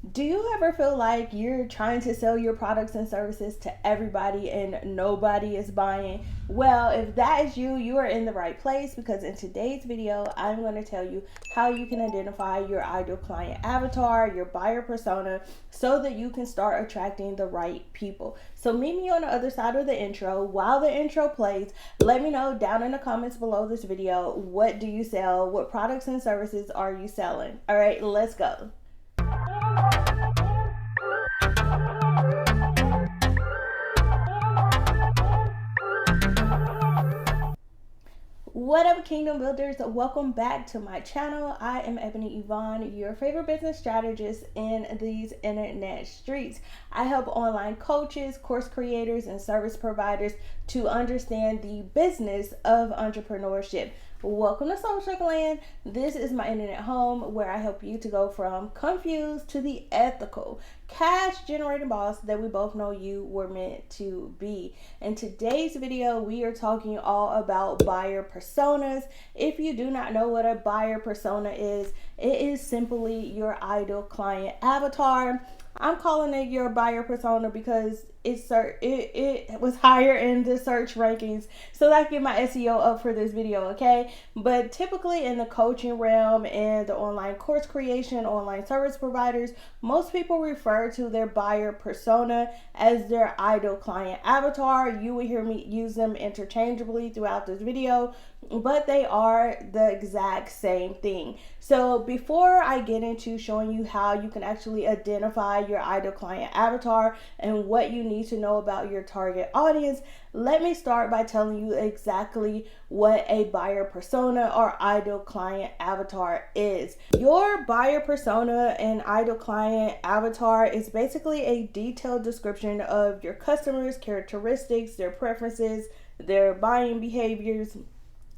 Do you ever feel like you're trying to sell your products and services to everybody and nobody is buying? Well, if that is you, you are in the right place, because in today's video, I'm going to tell you how you can identify your ideal client avatar, your buyer persona, so that you can start attracting the right people. So meet me on the other side of the intro. While the intro plays, let me know down in the comments below this video, what do you sell? What products and services are you selling? All right, let's go. What up, Kingdom Builders? Welcome back to my channel. I am Ebony Evaughn, your favorite business strategist in these internet streets. I help online coaches, course creators, and service providers to understand the business of entrepreneurship. Welcome to Social Land. This is my internet home where I help you to go from confused to the ethical, cash generating boss that we both know you were meant to be. In today's video, we are talking all about buyer personas. If you do not know what a buyer persona is, it is simply your ideal client avatar. I'm calling it your buyer persona because it was higher in the search rankings, so that I get my SEO up for this video, okay? But typically in the coaching realm and the online course creation, online service providers, most people refer to their buyer persona as their ideal client avatar. You will hear me use them interchangeably throughout this video, but they are the exact same thing. So before I get into showing you how you can actually identify your ideal client avatar and what you need to know about your target audience, let me start by telling you exactly what a buyer persona or ideal client avatar is. Your buyer persona and ideal client avatar is basically a detailed description of your customers' characteristics, their preferences, their buying behaviors,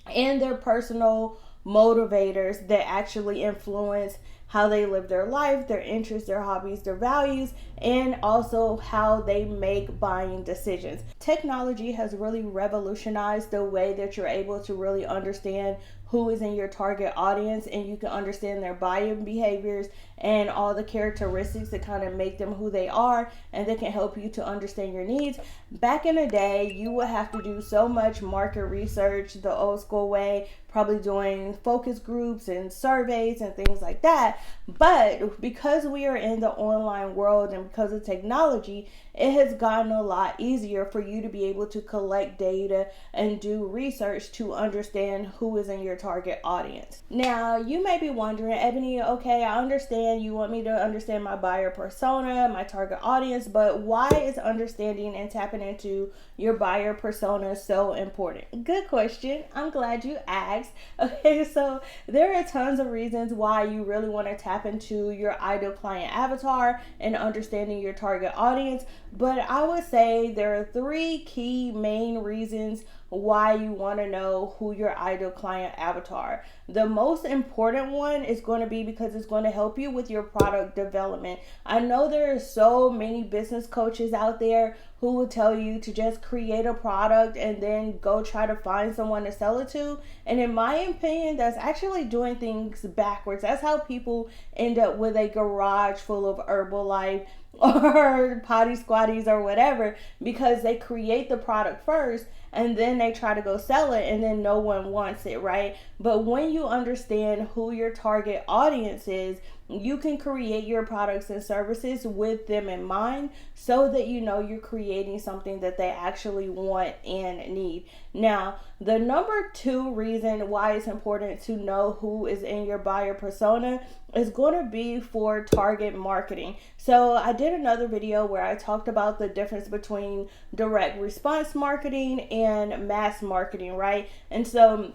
and their personal motivators that actually influence how they live their life, their interests, their hobbies, their values, and also how they make buying decisions. Technology has really revolutionized the way that you're able to really understand who is in your target audience, and you can understand their buying behaviors and all the characteristics that kind of make them who they are, and they can help you to understand your needs. Back in the day, you would have to do so much market research the old school way, probably doing focus groups and surveys and things like that. But because we are in the online world and because of technology, it has gotten a lot easier for you to be able to collect data and do research to understand who is in your target audience. Now, you may be wondering, Ebony, okay, I understand you want me to understand my buyer persona, my target audience, but why is understanding and tapping into your buyer persona so important? Good question. I'm glad you asked. Okay, so there are tons of reasons why you really want to tap into your ideal client avatar and understanding your target audience, but I would say there are three key main reasons why you want to know who your ideal client avatar. The most important one is going to be because it's going to help you with your product development. I know there are so many business coaches out there who will tell you to just create a product and then go try to find someone to sell it to. And in my opinion, that's actually doing things backwards. That's how people end up with a garage full of Herbalife or potty squatties or whatever, because they create the product first and then they try to go sell it and then no one wants it, right? But when you understand who your target audience is, you can create your products and services with them in mind, so that you know you're creating something that they actually want and need. Now, the number two reason why it's important to know who is in your buyer persona is going to be for target marketing. So I did another video where I talked about the difference between direct response marketing and mass marketing, right? And so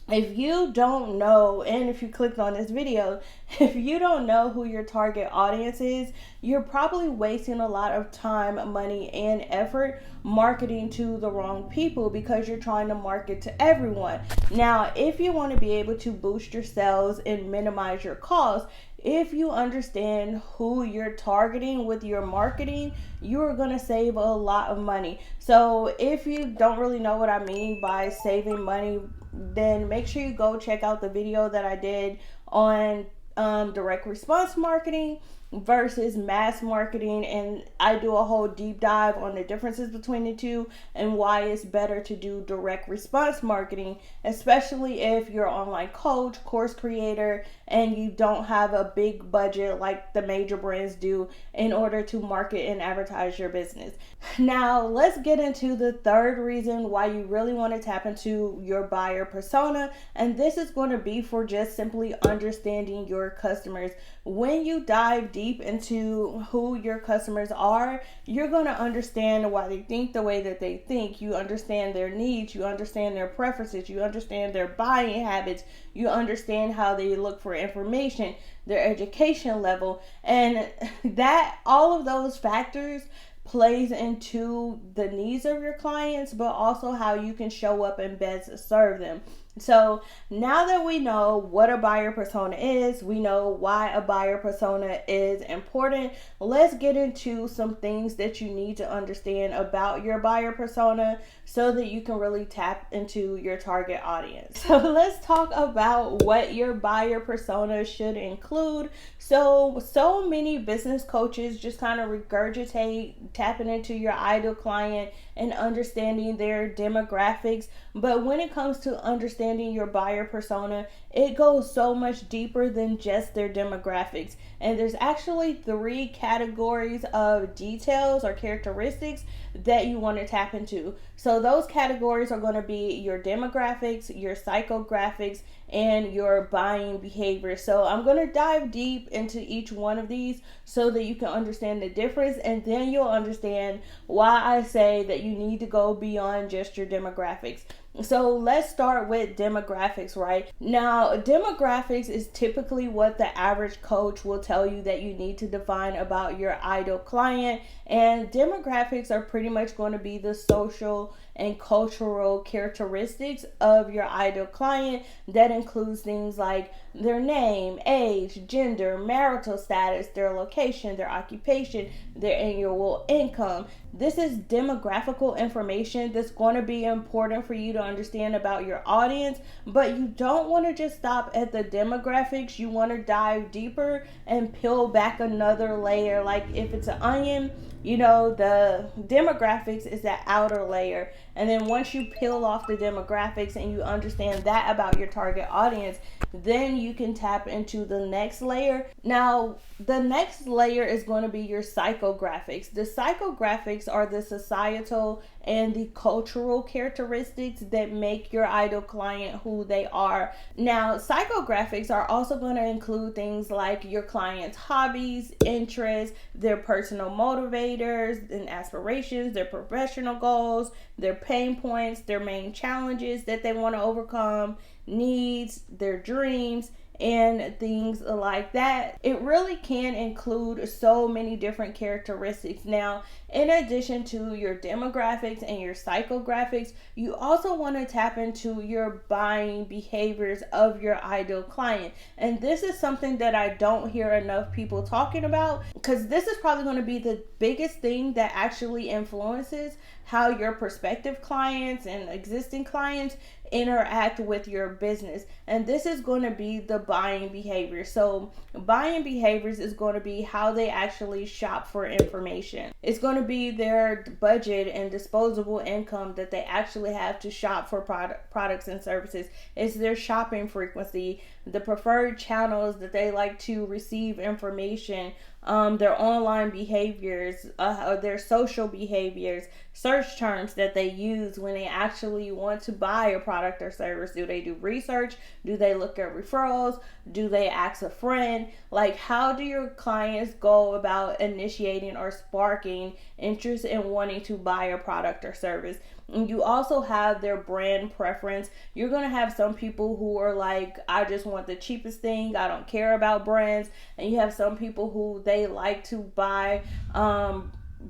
if you don't know, and if you clicked on this video, if you don't know who your target audience is, you're probably wasting a lot of time, money, and effort marketing to the wrong people, because you're trying to market to everyone. Now, if you want to be able to boost your sales and minimize your costs, if you understand who you're targeting with your marketing, you're going to save a lot of money. So if you don't really know what I mean by saving money, then make sure you go check out the video that I did on direct response marketing. versus mass marketing, and I do a whole deep dive on the differences between the two and why it's better to do direct response marketing, especially if you're an online coach, course creator, and you don't have a big budget like the major brands do in order to market and advertise your business. Now, let's get into the third reason why you really want to tap into your buyer persona, and this is going to be for just simply understanding your customers. When you dive deep into who your customers are, you're going to understand why they think the way that they think. You understand their needs, you understand their preferences, you understand their buying habits, you understand how they look for information, their education level, and that all of those factors plays into the needs of your clients, but also how you can show up and best serve them. So now that we know what a buyer persona is, we know why a buyer persona is important, let's get into some things that you need to understand about your buyer persona so that you can really tap into your target audience. So let's talk about what your buyer persona should include. So many business coaches just kind of regurgitate tapping into your ideal client and understanding their demographics. But when it comes to understanding your buyer persona, it goes so much deeper than just their demographics. And there's actually 3 categories of details or characteristics that you want to tap into. So those categories are going to be your demographics, your psychographics, and your buying behavior. So I'm going to dive deep into each one of these so that you can understand the difference, and then you'll understand why I say that you need to go beyond just your demographics. So let's start with demographics, right? Now, demographics is typically what the average coach will tell you that you need to define about your ideal client. And demographics are pretty much going to be the social and cultural characteristics of your ideal client. That includes things like their name, age, gender, marital status, their location, their occupation, their annual income. This is demographical information that's going to be important for you to understand about your audience, but you don't want to just stop at the demographics. You want to dive deeper and peel back another layer. Like if it's an onion, you know, the demographics is that outer layer. And then once you peel off the demographics and you understand that about your target audience, then you can tap into the next layer. Now, the next layer is going to be your psychographics. The psychographics are the societal and the cultural characteristics that make your ideal client who they are. Now, psychographics are also going to include things like your client's hobbies, interests, their personal motivators and aspirations, their professional goals, their pain points, their main challenges that they want to overcome, needs, their dreams, and things like that. It really can include so many different characteristics. Now, in addition to your demographics and your psychographics, you also want to tap into your buying behaviors of your ideal client. And this is something that I don't hear enough people talking about, because this is probably going to be the biggest thing that actually influences how your prospective clients and existing clients interact with your business. And this is going to be the buying behavior. So buying behaviors is going to be how they actually shop for information. It's going to be their budget and disposable income that they actually have to shop for products and services. It's their shopping frequency, the preferred channels that they like to receive information, their online behaviors, their social behaviors, search terms that they use when they actually want to buy a product or service. Do they do research? Do they look at referrals? Do they ask a friend? Like, how do your clients go about initiating or sparking interest in wanting to buy a product or service? And you also have their brand preference. You're going to have some people who are like, I just want the cheapest thing, I don't care about brands. And you have some people who they like to buy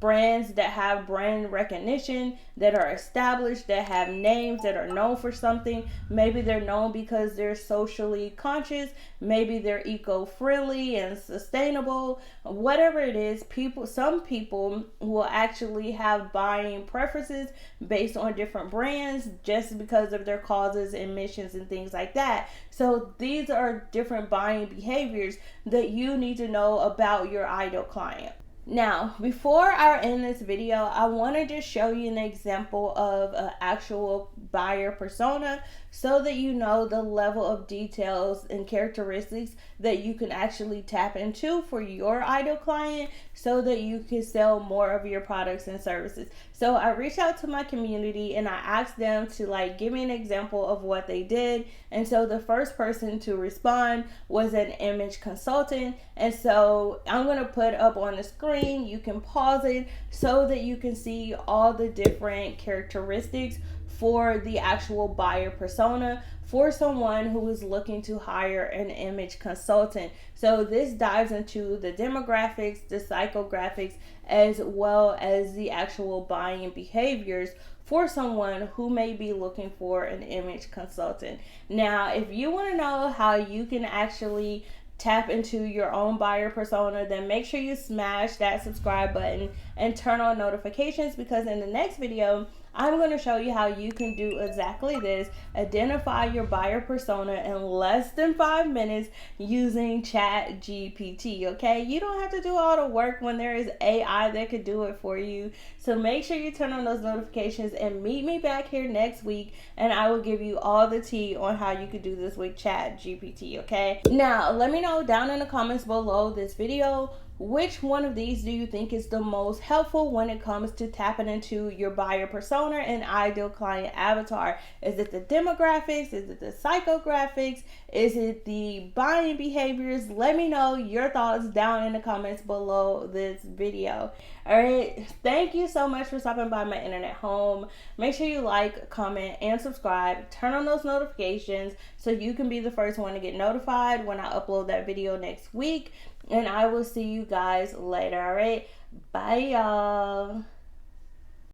brands that have brand recognition, that are established, that have names, that are known for something. Maybe they're known because they're socially conscious, maybe they're eco-friendly and sustainable. Whatever it is, some people will actually have buying preferences based on different brands just because of their causes and missions and things like that. So these are different buying behaviors that you need to know about your ideal client. Now, before I end this video, I want to just show you an example of an actual buyer persona so that you know the level of details and characteristics that you can actually tap into for your ideal client so that you can sell more of your products and services. So I reached out to my community and I asked them to give me an example of what they did. And so the first person to respond was an image consultant. And so I'm going to put up on the screen, you can pause it so that you can see all the different characteristics for the actual buyer persona for someone who is looking to hire an image consultant. So this dives into the demographics, the psychographics, as well as the actual buying behaviors for someone who may be looking for an image consultant. Now, if you want to know how you can actually tap into your own buyer persona, then make sure you smash that subscribe button and turn on notifications, because in the next video I'm going to show you how you can do exactly this: identify your buyer persona in less than 5 minutes using ChatGPT. Okay, you don't have to do all the work when there is AI that could do it for you. So make sure you turn on those notifications and meet me back here next week, and I will give you all the tea on how you could do this with ChatGPT. Okay, now let me know down in the comments below this video, which one of these do you think is the most helpful when it comes to tapping into your buyer persona and ideal client avatar? Is it the demographics? Is it the psychographics? Is it the buying behaviors? Let me know your thoughts down in the comments below this video. All right, thank you so much for stopping by my internet home. Make sure you like, comment, and subscribe. Turn on those notifications so you can be the first one to get notified when I upload that video next week. And I will see you guys later. All right, bye y'all.